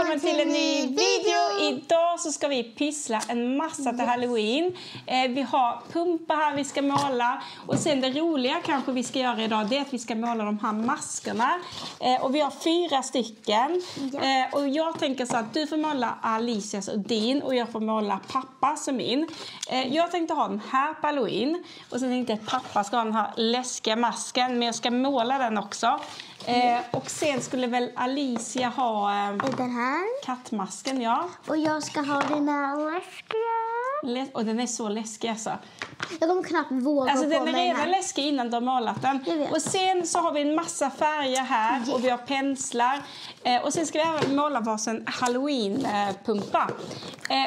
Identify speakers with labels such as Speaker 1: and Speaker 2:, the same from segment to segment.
Speaker 1: välkommen till en ny video. Idag så ska vi pyssla en massa till Halloween. Vi har pumpar här vi ska måla. Och sen det roliga kanske vi ska göra idag, det är att vi ska måla de här maskerna. Och vi har 4 stycken. Och jag tänker så att du får måla Alicias och din. Och jag får måla pappas och min. Jag tänkte ha den här på Halloween. Och sen tänkte jag att pappa ska ha den här läskiga masken. Men jag ska måla den också. Och sen skulle väl Alicia ha
Speaker 2: den här
Speaker 1: kattmasken, ja.
Speaker 2: Och jag ska ha den här läskiga.
Speaker 1: Och den är så läskig alltså.
Speaker 2: Jag kommer knappt våga
Speaker 1: alltså
Speaker 2: på
Speaker 1: den är
Speaker 2: mig
Speaker 1: redan läskig innan du har målat den. Och sen så har vi en massa färger här. Och vi har penslar. Och sen ska vi även måla varsin Halloween-pumpa.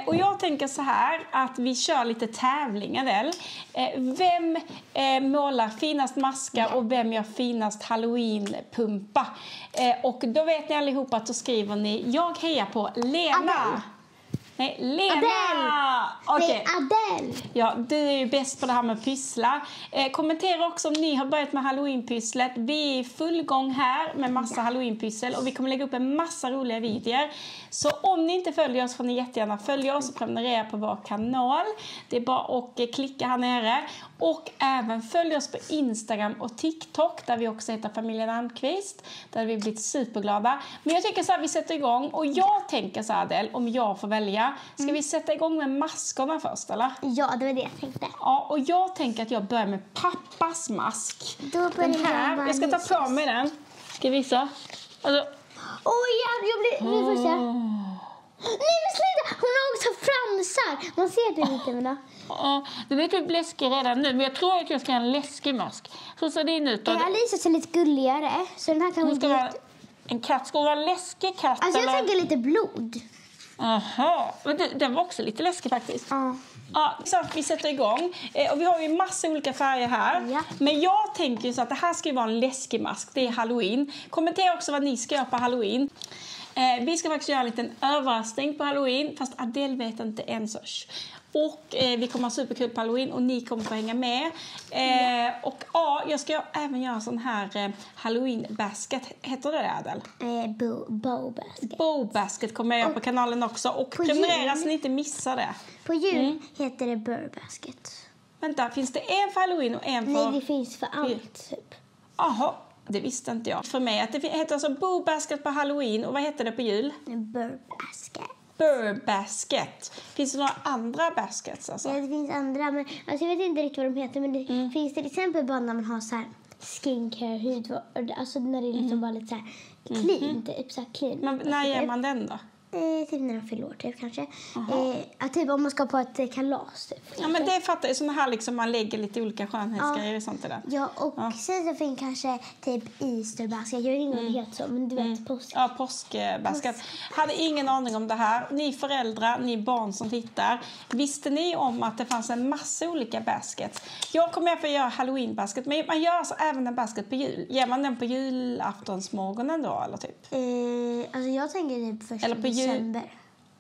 Speaker 1: Och jag tänker så här att vi kör lite tävlingar väl. Vem målar finast maskar och vem gör finast Halloween-pumpa. Och då vet ni allihopa att då skriver ni jag hejar på Lena.
Speaker 2: Adele.
Speaker 1: Nej, Lena!
Speaker 2: Adele!
Speaker 1: Okay.
Speaker 2: Adele!
Speaker 1: Ja, du är ju bäst på det här med pyssla. Kommentera också om ni har börjat med Halloween-pysslet. Vi är i full gång här med massa Halloween-pyssel. Och vi kommer lägga upp en massa roliga videor. Så om ni inte följer oss får ni jättegärna följa oss och prenumerera på vår kanal. Det är bara att klicka här nere. Och även följ oss på Instagram och TikTok där vi också heter Familjen Almqvist. Där vi blivit superglada. Men jag tycker så här, vi sätter igång. Och jag tänker så här, Adele, om jag får välja. Ska vi sätta igång med maskorna först, eller?
Speaker 2: Ja, det var det jag tänkte.
Speaker 1: Ja, och jag tänker att jag börjar med pappas mask.
Speaker 2: Då börjar
Speaker 1: den här, jag ska ta på mig den. Ska jag visa? Alltså.
Speaker 2: Jag blir först. Nej, men sluta! Hon har också fransar. Man ser det lite med det.
Speaker 1: Ja, det är typ läskig redan nu. Men jag tror att jag ska ha en läskig mask. Så ser det in ut.
Speaker 2: Alicia ser lite gulligare. Så den här kan
Speaker 1: ska vara en katt. Ska vara en läskig katt?
Speaker 2: Alltså jag tänker lite blod.
Speaker 1: Aha, men den var också lite läskig faktiskt. Ja, så att vi sätter igång. Och vi har ju massa olika färger här.
Speaker 2: Ja.
Speaker 1: Men jag tänker så att det här ska ju vara en läskig mask. Det är Halloween. Kommentera också vad ni ska göra på Halloween. Vi ska faktiskt göra en liten överraskning på Halloween. Fast Adele vet inte ens. Och vi kommer ha superkul på Halloween och ni kommer få hänga med. Och jag ska även göra sån här Halloween basket. Heter det Adele?
Speaker 2: Bow basket.
Speaker 1: Bow basket kommer jag göra på kanalen också. Och prenumerera så ni inte missar det.
Speaker 2: På jul heter det Burr basket.
Speaker 1: Vänta, finns det en för Halloween och en för...
Speaker 2: Nej, det finns för allt typ.
Speaker 1: Jaha, det visste inte jag. För mig att det heter alltså Bow basket på Halloween. Och vad heter det på jul?
Speaker 2: Burr basket.
Speaker 1: Burr basket. Finns det några andra baskets alltså?
Speaker 2: Ja, det finns andra. Men alltså, jag vet inte riktigt vad de heter. Men det finns till exempel bara när man har så här skincare, hudvård. Alltså när det är liksom bara lite så här clean. Typ så här clean.
Speaker 1: Men när gör man den då?
Speaker 2: Typ när de fyller år typ kanske. Typ om man ska på ett kalas typ.
Speaker 1: Ja, men det fattar jag. Såna här liksom man lägger lite olika skönhetsgrejer och sånt där.
Speaker 2: Ja, och sen så finns kanske typ Easter-basket. Jag vet inte om det heter så, men du vet påsk.
Speaker 1: Ja, påskbasket. Hade ingen aning om det här. Ni föräldrar, ni barn som tittar. Visste ni om att det fanns en massa olika baskets? Jag kommer att få göra Halloween-basket. Men man gör alltså även en basket på jul. Ger man den på julaftonsmorgonen då, eller typ?
Speaker 2: Alltså jag tänker typ första
Speaker 1: eller på
Speaker 2: december.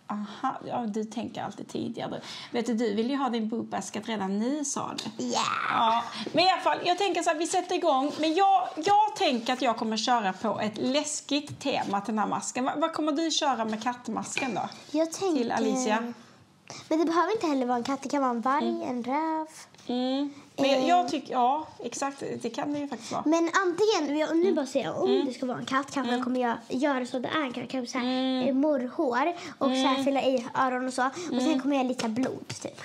Speaker 1: Aha, ja, du tänker alltid tidigare. Vet du vill ju ha din boobasket redan nu, sa du.
Speaker 2: Yeah.
Speaker 1: Ja. Men i alla fall, jag tänker så här, vi sätter igång. Men jag tänker att jag kommer köra på ett läskigt tema till den här masken. Vad kommer du köra med kattmasken då?
Speaker 2: Jag tänker...
Speaker 1: Till Alicia.
Speaker 2: Men det behöver inte heller vara en katt. Det kan vara en varg, en räv.
Speaker 1: Men jag tycker, ja, exakt, det kan det ju faktiskt vara.
Speaker 2: Men antingen, nu bara säger om det ska vara en katt kanske jag kommer göra så det är kanske så här morrhår och så här fylla i öron och så och sen kommer jag lite blod typ.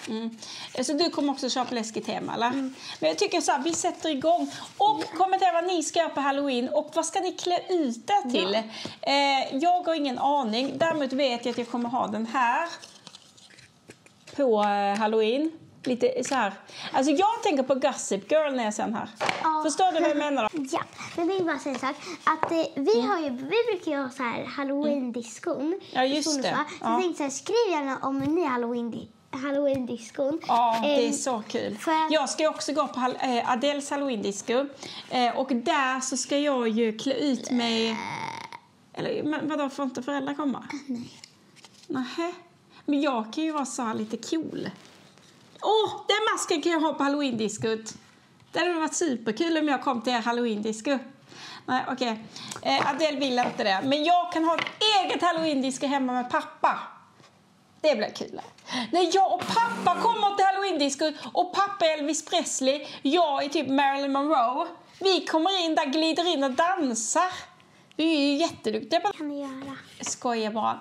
Speaker 1: Så du kommer också köra på läskigt tema, eller? Men jag tycker så här, vi sätter igång och kommentera vad ni ska göra på Halloween och vad ska ni klä ut er till? Jag har ingen aning, däremot vet jag att jag kommer ha den här på Halloween. Lite så här. Alltså jag tänker på Gossip Girl när jag ser den här. Förstår du vad jag menar då?
Speaker 2: Ja, men det är bara en sak. Att vi brukar ju ha så här Halloween-diskon.
Speaker 1: Ja, just det.
Speaker 2: Så jag tänkte så här, skriv gärna om ni Halloween-diskon.
Speaker 1: Ja, det är så kul. Jag ska också gå på Adeles Halloween-disco. Och där så ska jag ju klä ut mig... Eller vadå, får inte föräldrar komma?
Speaker 2: Nej.
Speaker 1: Nähä. Men jag kan ju vara så här lite cool. Den masken kan jag ha på Halloween-diskot. Det hade varit superkul om jag kom till Halloween-disco. Nej, okej. Adele vill inte det. Men jag kan ha ett eget Halloween-disco hemma med pappa. Det blir kul. När jag och pappa kommer till Halloween-disco och pappa är Elvis Presley, jag är typ Marilyn Monroe. Vi kommer in där, glider in och dansar. Vi är ju jätteduktiga på det.
Speaker 2: Kan du göra?
Speaker 1: Skojar bara.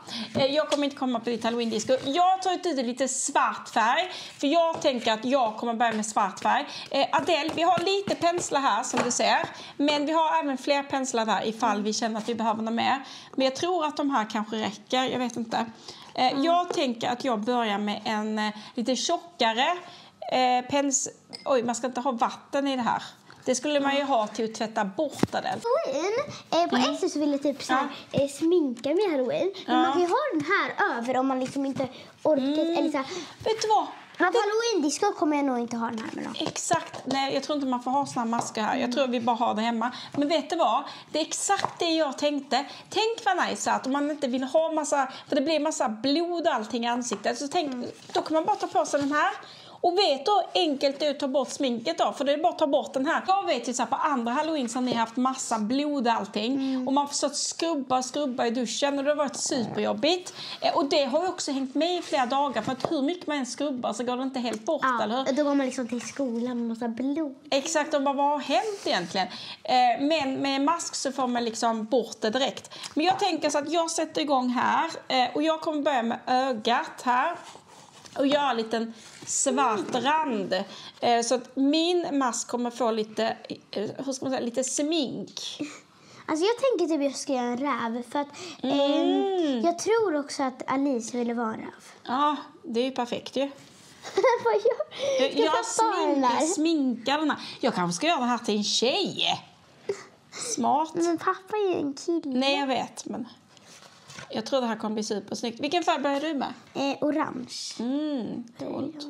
Speaker 1: Jag kommer inte komma på ditt Halloween-disco. Jag har tagit ut lite svart färg. För jag tänker att jag kommer börja med svart färg. Adele, vi har lite penslar här som du ser. Men vi har även fler penslar där ifall vi känner att vi behöver något mer. Men jag tror att de här kanske räcker. Jag vet inte. Jag tänker att jag börjar med en lite tjockare Oj, man ska inte ha vatten i det här. Det skulle man ju ha till att tvätta bort det.
Speaker 2: Halloween. På ett sätt så vill jag typ så här, sminka med Halloween. Men man kan ju ha den här över om man liksom inte orkar. Eller så här.
Speaker 1: Vet du vad?
Speaker 2: Men på Halloween-disco kommer jag nog inte ha den här med då.
Speaker 1: Exakt. Nej, jag tror inte man får ha såna masker här. Jag tror vi bara har det hemma. Men vet du vad? Det är exakt det jag tänkte. Tänk vad nice att om man inte vill ha massa... För det blir massa blod och allting i ansiktet. Så tänk, då kan man bara ta på sig den här. Och vet då enkelt det är att ta bort sminket då. För det är bara att ta bort den här. Jag vet ju så här, på andra Halloween så har ni haft massa blod och allting. Och man får stått skrubba i duschen. Och det har varit superjobbigt. Och det har ju också hängt med i flera dagar. För att hur mycket man än skrubbar så går det inte helt bort, eller hur?
Speaker 2: Då går man liksom till skolan med massa blod.
Speaker 1: Exakt, och bara vad har hänt egentligen? Men med mask så får man liksom bort det direkt. Men jag tänker så att jag sätter igång här. Och jag kommer börja med ögat här. Och göra en liten svart rand. Så att min mask kommer få lite, hur ska man säga, lite smink.
Speaker 2: Alltså jag tänker typ jag ska göra en räv. För att jag tror också att Alice ville vara en räv.
Speaker 1: Ja, det är ju perfekt ju.
Speaker 2: Vad gör
Speaker 1: Jag sminkar den här. Jag kanske ska göra den här till en tjej. Smart.
Speaker 2: Men pappa är ju en kille.
Speaker 1: Nej, jag vet, men... Jag tror det här kommer bli supersnyggt. Vilken färg börjar du med?
Speaker 2: Orange.
Speaker 1: Coolt.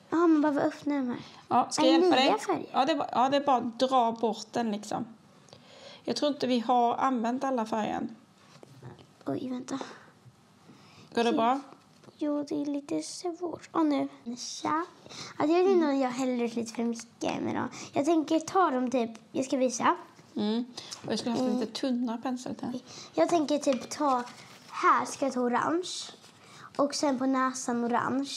Speaker 2: Ja, man bara öppna den här.
Speaker 1: Ja, ska jag hjälpa dig?
Speaker 2: Färger.
Speaker 1: Ja, det är bara att dra bort den liksom. Jag tror inte vi har använt alla färger.
Speaker 2: Oj, vänta.
Speaker 1: Går det bra?
Speaker 2: Jo, det är lite svårt. Nu. Tja. Alltså, jag vet inte om jag häller ut lite för mycket. Men då. Jag tänker ta dem typ... Jag ska visa.
Speaker 1: Och jag skulle ha haft en lite tunnare pensel här.
Speaker 2: Jag tänker typ ta... Här ska jag ta orange. Och sen på näsan orange.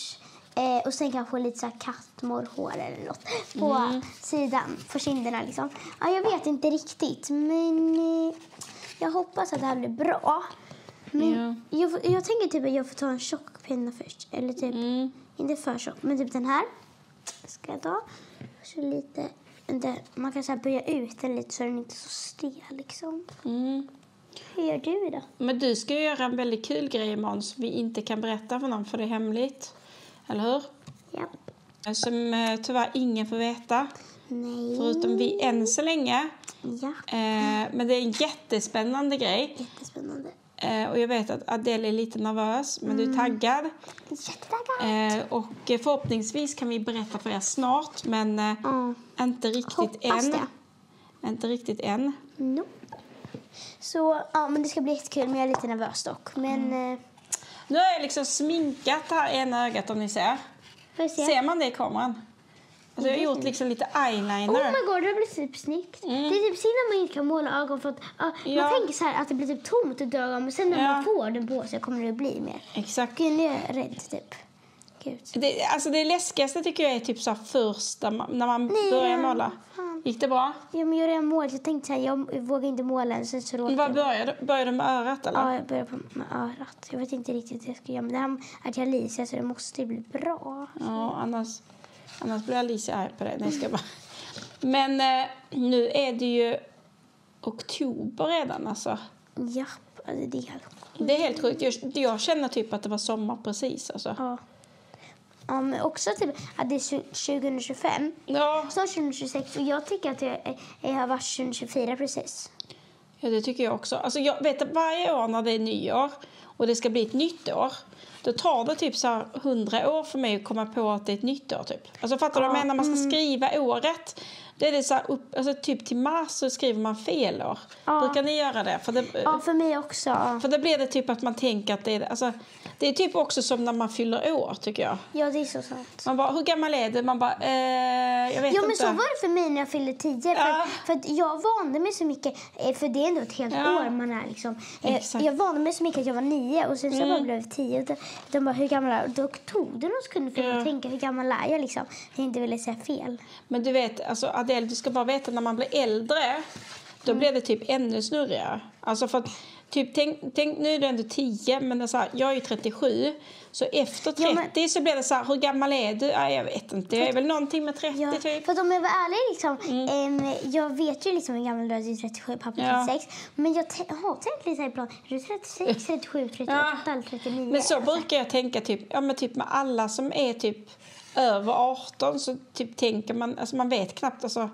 Speaker 2: Och sen kanske lite så här kattmorrhår eller något. På sidan. På kinderna liksom. Ja, jag vet inte riktigt. Men jag hoppas att det här blir bra. Men jag tänker typ att jag får ta en tjock penna först. Eller typ, inte för tjock. Men typ den här ska jag ta. Så lite... Man kan så här böja ut den lite så den inte är så stel liksom. Hur gör du då?
Speaker 1: Men du ska ju göra en väldigt kul grej imorgon som vi inte kan berätta för någon för det är hemligt. Eller hur?
Speaker 2: Ja.
Speaker 1: Som tyvärr ingen får veta.
Speaker 2: Nej.
Speaker 1: Förutom vi än så länge.
Speaker 2: Ja.
Speaker 1: Men det är en jättespännande grej.
Speaker 2: Jättespännande.
Speaker 1: Och jag vet att Adele är lite nervös. Men du är taggad.
Speaker 2: Jättetaggad.
Speaker 1: Och förhoppningsvis kan vi berätta för er snart. Men inte riktigt
Speaker 2: Hoppas
Speaker 1: än.
Speaker 2: det.
Speaker 1: Inte riktigt än.
Speaker 2: No. Så ja, men det ska bli jättekul. Men jag är lite nervös dock. Men...
Speaker 1: Nu har jag liksom sminkat det här ena ögat om ni ser. Ser man det i kameran? Alltså jag har gjort liksom lite eyeliner.
Speaker 2: Oh my god, det blir typ snyggt. Det är typ synd att man inte kan måla ögon för att man tänker så här att det blir typ tomt i ögonen. Men sen när man får den på sig kommer det bli mer.
Speaker 1: Exakt.
Speaker 2: Gud, jag är rädd typ. Gud.
Speaker 1: Det läskigaste tycker jag är typ så här först när man börjar måla. Gick det bra?
Speaker 2: Ja, men jag redan målat. Jag tänkte så här, jag vågar inte måla än. Så
Speaker 1: Vad började du med örat eller?
Speaker 2: Ja, jag började med örat. Jag vet inte riktigt vad jag ska göra. Men det här är till Alicia så det måste bli bra.
Speaker 1: Ja, annars blir Alicia arg på det. Nej, ska bara. Men nu är det ju oktober redan alltså.
Speaker 2: Ja, alltså
Speaker 1: det är helt sjukt. Jag känner typ att det var sommar precis alltså.
Speaker 2: Ja. Ja, men också typ att det är 2025.
Speaker 1: Ja.
Speaker 2: Så 2026. Och jag tycker att jag har varit 2024 precis.
Speaker 1: Ja, det tycker jag också. Alltså jag vet att varje år när det är nyår och det ska bli ett nytt år, då tar det typ så här 100 år för mig att komma på att det är ett nytt år typ. Alltså fattar du vad jag menar? Man ska skriva året. Då är det så här alltså typ till mars så skriver man fel år.
Speaker 2: Ja.
Speaker 1: Brukar ni göra det?
Speaker 2: Ja, för mig också.
Speaker 1: För då blir det typ att man tänker att det är... Alltså, det är typ också som när man fyller år, tycker jag.
Speaker 2: Ja, det är så sant.
Speaker 1: Man bara, hur gammal är du? Man bara, jag vet
Speaker 2: Ja,
Speaker 1: inte.
Speaker 2: men så var det för mig när jag fyllde 10.
Speaker 1: Ja.
Speaker 2: För att jag vande mig så mycket, för det är ändå ett helt år man är liksom.
Speaker 1: Exakt.
Speaker 2: Jag vande mig så mycket att jag var 9 och sen så bara blev jag 10. Och de bara, hur gammal är du? Då tog det någon sekund för att tänka, hur gammal är jag liksom? Jag inte ville säga fel.
Speaker 1: Men du vet, alltså Adele, du ska bara veta när man blir äldre, då blir det typ ännu snurrigare. Alltså för att, typ, tänk nu är du ändå 10, men det är så här, jag är ju 37. Så efter 30 så blir det så här, hur gammal är du? Ja, jag vet inte, jag är väl någonting med 30 typ.
Speaker 2: För att om jag var ärlig liksom, jag vet ju liksom hur gammal du är, du är 37, pappa 36. Men jag har tänkt lite här på, är du 36, 37, 38 eller 39?
Speaker 1: Men så brukar jag tänka typ, ja men typ med alla som är typ över 18 så typ tänker man, alltså man vet knappt alltså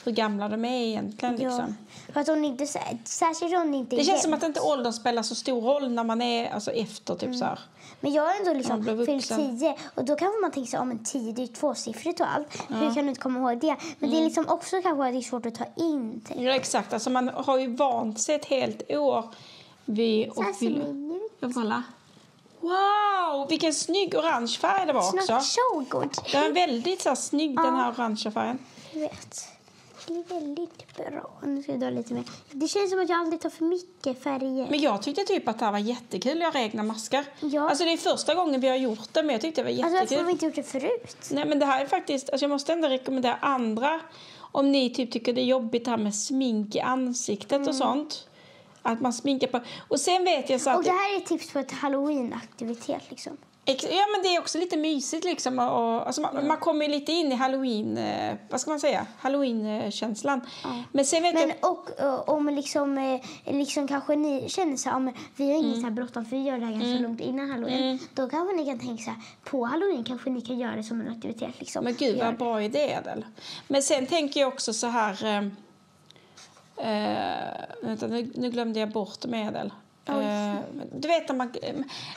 Speaker 1: hur gamla de är egentligen liksom.
Speaker 2: För att hon inte, särskilt om det inte är
Speaker 1: det känns
Speaker 2: jämnt.
Speaker 1: som att inte åldern spelar så stor roll när man är alltså efter typ så här.
Speaker 2: Men jag har ändå liksom fyllt
Speaker 1: 10
Speaker 2: 10 och då kanske man tänker så, men 10 det är ju tvåsiffrigt och allt. Hur kan du inte komma ihåg det? Men det är liksom också kanske att det är svårt att ta in.
Speaker 1: Ja, exakt. Alltså man har ju vant sig ett helt år vid och kolla. Wow, vilken snygg orange färg det var också.
Speaker 2: Så god.
Speaker 1: Det är väldigt så här, snygg den här orangea färgen.
Speaker 2: Jag vet. Det är väldigt bra. Nu ska jag dra lite mer. Det känns som att jag aldrig tar för mycket färger.
Speaker 1: Men jag tyckte typ att det här var jättekul att göra egna maskar.
Speaker 2: Ja.
Speaker 1: Alltså det är första gången vi har gjort det, men jag tyckte det var jättekul.
Speaker 2: Alltså varför har vi inte gjort det förut?
Speaker 1: Nej, men det här är faktiskt, alltså jag måste ändå rekommendera andra om ni typ tycker det är jobbigt det här med smink i ansiktet och sånt. Att man sminkar på. Och sen vet jag så att...
Speaker 2: Och det här är ett tips på ett Halloween-aktivitet liksom.
Speaker 1: Ja, men det är också lite mysigt liksom. Och, alltså man kommer ju lite in i Halloween, vad ska man säga? Halloween-känslan. Men sen vet jag...
Speaker 2: Och om liksom kanske ni känner så här, vi har inget så här bråttom för vi gör det här ganska långt innan Halloween. Då kanske ni kan tänka så här, på Halloween kanske ni kan göra det som en aktivitet liksom.
Speaker 1: Men gud vad bra idé, Adele. Men sen tänker jag också så här... vänta, nu glömde jag bort medel. Du vet när man,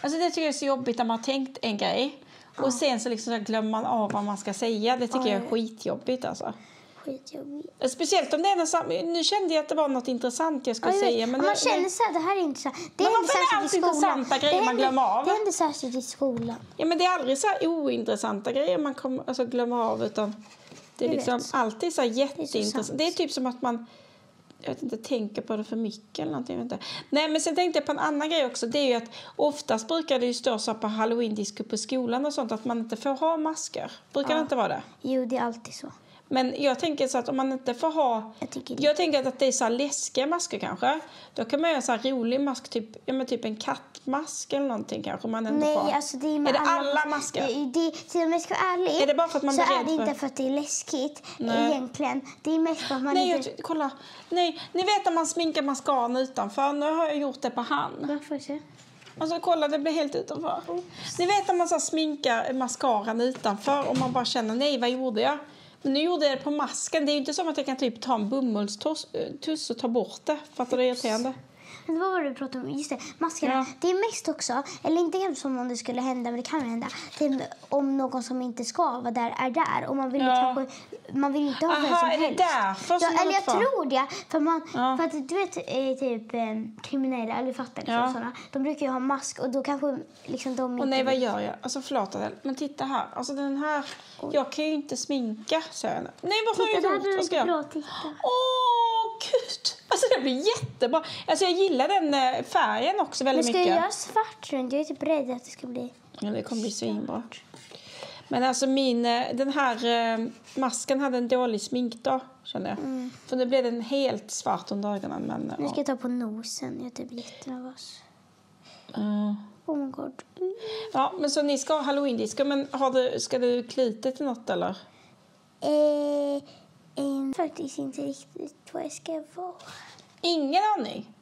Speaker 1: alltså det tycker jag är så jobbigt när man har tänkt en grej och sen så liksom så glömmer man av vad man ska säga. Det tycker jag är skitjobbigt alltså. Skitjobbigt. Speciellt om det är något, nu kände jag att det var något intressant jag skulle säga. Men
Speaker 2: man känner så här, det här är intressant. Det
Speaker 1: men varför är det alltid intressanta grejer man glömmer av?
Speaker 2: Det händer särskilt i skolan.
Speaker 1: Ja, men det är aldrig så här ointressanta grejer man alltså glömmer av, utan det är liksom alltid så här jätteintressant. Det är typ som att man jag vet inte, tänker på det för mycket eller någonting. Inte. Nej, men sen tänkte jag på en annan grej också. Det är ju att oftast brukar det ju stå så på Halloween-disco på skolan och sånt att man inte får ha masker. Brukar det inte vara det?
Speaker 2: Jo, det är alltid så.
Speaker 1: Men jag tänker så att om man inte får ha... Jag tänker att det är så här läskiga masker kanske. Då kan man göra en så här rolig mask, typ en kattmask eller någonting kanske. Om man inte får.
Speaker 2: Alltså det är med
Speaker 1: alla masker?
Speaker 2: Om jag ska vara ärlig,
Speaker 1: är det bara för att man
Speaker 2: så
Speaker 1: är
Speaker 2: är det inte för att det är läskigt egentligen. Det är mest för att man inte...
Speaker 1: Kolla. Nej, ni vet att man sminkar mascaran utanför. Nu har jag gjort det på hand.
Speaker 2: Varför så?
Speaker 1: Alltså kolla, det blir helt utanför. Ni vet att man så sminkar mascaran utanför och man bara känner, nej, vad gjorde jag? Men nu gjorde jag det på masken. Det är ju inte som att jag kan typ ta en bomullstuss och ta bort det. Fattar du, irriterande?
Speaker 2: Men vad var det du pratade om? Just det, maskerna. Ja. Det är mest också, eller inte kanske som om det skulle hända, men det kan hända. Det är om någon som inte ska vara där är där. Och man vill kanske, man vill inte ha vem som helst.
Speaker 1: Är det därför som
Speaker 2: eller jag tror det. För att du vet, typ kriminella, eller fattar liksom sådana. De brukar ju ha mask och då kanske liksom de inte...
Speaker 1: Och nej, vad gör jag? Alltså förlåt Adele, men titta här. Alltså den här, jag kan ju inte sminka, säger jag. Nej, vad har jag gjort? Vad ska jag? Gud! Alltså det blir jättebra. Alltså jag gillar den färgen också väldigt mycket.
Speaker 2: Men ska jag göra svart runt? Jag är typ rädd att det ska bli...
Speaker 1: Ja, det kommer bli svinbra. Men alltså den här masken hade en dålig smink då, kände jag. För det blev den helt svart under ögonen. Men,
Speaker 2: nu ska jag ta på nosen. Jag är typ jättenervös. Oh my god.
Speaker 1: Ja, men så ni ska ha Halloween-disco. Men ska du klita till något eller?
Speaker 2: Faktiskt inte riktigt vad jag ska vara.
Speaker 1: Ingen aning?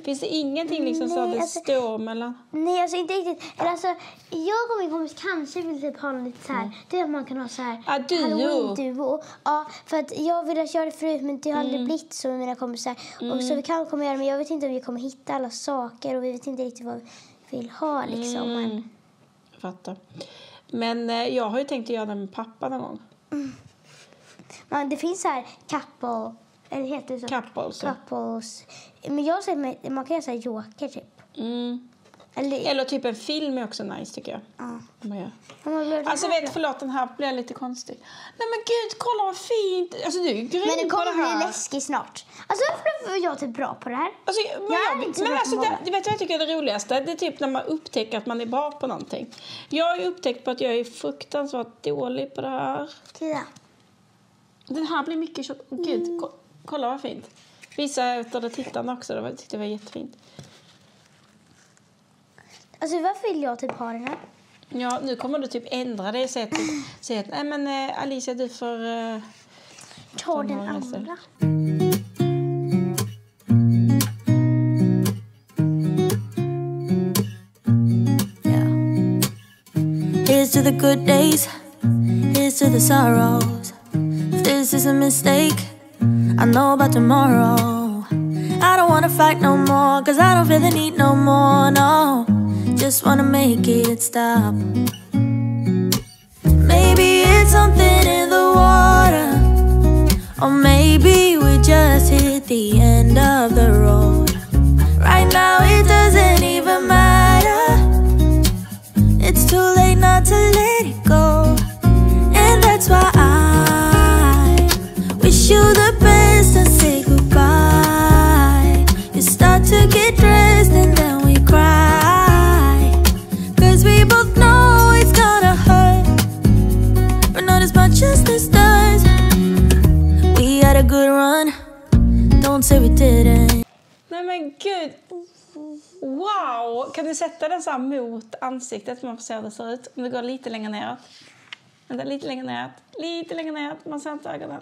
Speaker 1: Finns det ingenting liksom så att det står mellan?
Speaker 2: Nej, alltså inte riktigt. Eller alltså, jag och min kompis kanske vill typ ha lite så här. Det är att man kan ha så här Halloween-duo. Ja, för att jag ville göra det förut, men det har aldrig blivit så med mina kompisar. Och så vi kan komma göra, men jag vet inte om vi kommer hitta alla saker och vi vet inte riktigt vad vi vill ha liksom. Men...
Speaker 1: Jag fattar. Men jag har ju tänkt att göra det med pappa någon gång.
Speaker 2: Men det finns så här couple, eller heter det så? Couples. Men jag säger man kan säga joker typ.
Speaker 1: Eller typ en film är också nice tycker jag. Alltså förlåt, den här blir lite konstig. Nej men gud, kolla vad fint. Alltså du är grym på det här.
Speaker 2: Men det kommer bli läskigt snart. Alltså varför är jag typ bra på det här?
Speaker 1: Alltså, det vet jag tycker är det roligaste. Det är typ när man upptäcker att man är bra på någonting. Jag har ju upptäckt på att jag är fruktansvärt dålig på det här.
Speaker 2: Titta.
Speaker 1: Den här blir mycket tjock. Gud, kolla vad fint. Visa utav det tittarna också. Det tyckte jag var jättefint.
Speaker 2: Alltså varför vill jag typ ha den här?
Speaker 1: Ja, nu kommer du typ ändra det och säga att nej men Alicia, du får
Speaker 2: ta den andra.
Speaker 3: Here's to the good days, here's to the sorrows. If this is a mistake, I know about tomorrow. I don't wanna fight no more, cause I don't feel the need no more, no. Just wanna make it stop. Maybe it's something in the water, or maybe we just hit the end of the road. Right now it doesn't even matter. It's too late not to let it go. And that's why I wish you the best and say goodbye. You start to get dressed and then we cry, cause we both know it's gonna hurt, but not as much as this does. We had a good run, don't say we didn't.
Speaker 1: Nej men gud. Wow! Kan du sätta den så här mot ansiktet? Man får se hur det ser ut. Om det går lite längre neråt. Vänta, lite längre neråt. Lite längre neråt. Man ser inte ögonen.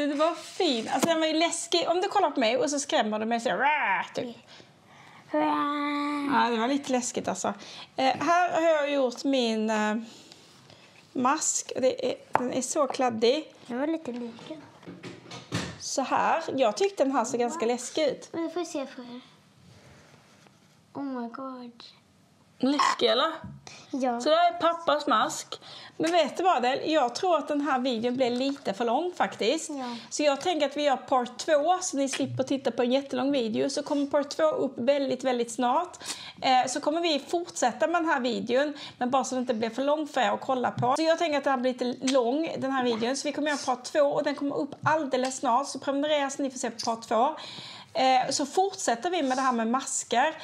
Speaker 1: Det var fint. Alltså den var ju läskig. Om du kollar på mig och så skrämmer du mig så typ. Ja, det var lite läskigt alltså. Här har jag gjort min mask. Den är så kladdig.
Speaker 2: Det var lite lika.
Speaker 1: Så här. Jag tyckte den här såg ganska läskig ut.
Speaker 2: Men det får jag se för er. Oh my god.
Speaker 1: Läskig eller?
Speaker 2: Ja.
Speaker 1: Så det här är pappas mask. Men vet du vad det? Jag tror att den här videon blir lite för lång faktiskt.
Speaker 2: Ja.
Speaker 1: Så jag tänker att vi gör part 2 så ni slipper titta på en jättelång video. Så kommer part 2 upp väldigt, väldigt snart. Så kommer vi fortsätta med den här videon. Men bara så det inte blir för lång för er att kolla på. Så jag tänker att den här blir lite lång, den här videon. Så vi kommer göra part 2 och den kommer upp alldeles snart. Så prenumerera så ni får se på part 2. Så fortsätter vi med det här med masker.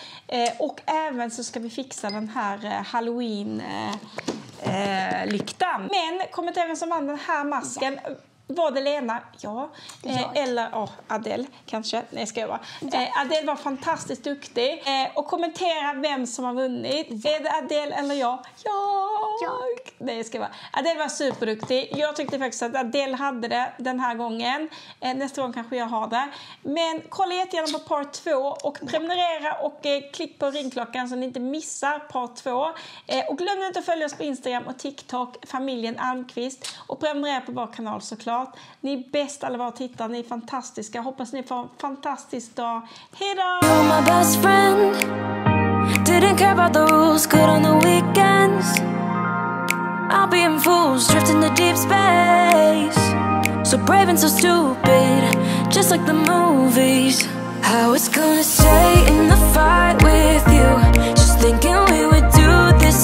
Speaker 1: Och även så ska vi fixa den här Halloween-lyktan. Men kommentaren som vann den här masken... Var det Lena? Ja. Eller Adele kanske. Nej, ska jag vara. Adele var fantastiskt duktig. Och kommentera vem som har vunnit. Är det Adele eller jag? Jag. Nej, ska jag vara. Adele var superduktig. Jag tyckte faktiskt att Adele hade det den här gången. Nästa gång kanske jag har det. Men kolla jättegärna på part 2. Och prenumerera och klick på ringklockan så ni inte missar part 2. Och glöm inte att följa oss på Instagram och TikTok. Familjen Almqvist. Och prenumerera på vår kanal såklart. Ni är bäst alla våra tittare, ni är fantastiska. Hoppas ni får en fantastisk dag. Hej då!
Speaker 3: You're my best friend. Didn't care about the rules, good on the weekends. I'll be in fools, drifting to deep space. So brave and so stupid, just like the movies. How it's gonna stay in the fight with you.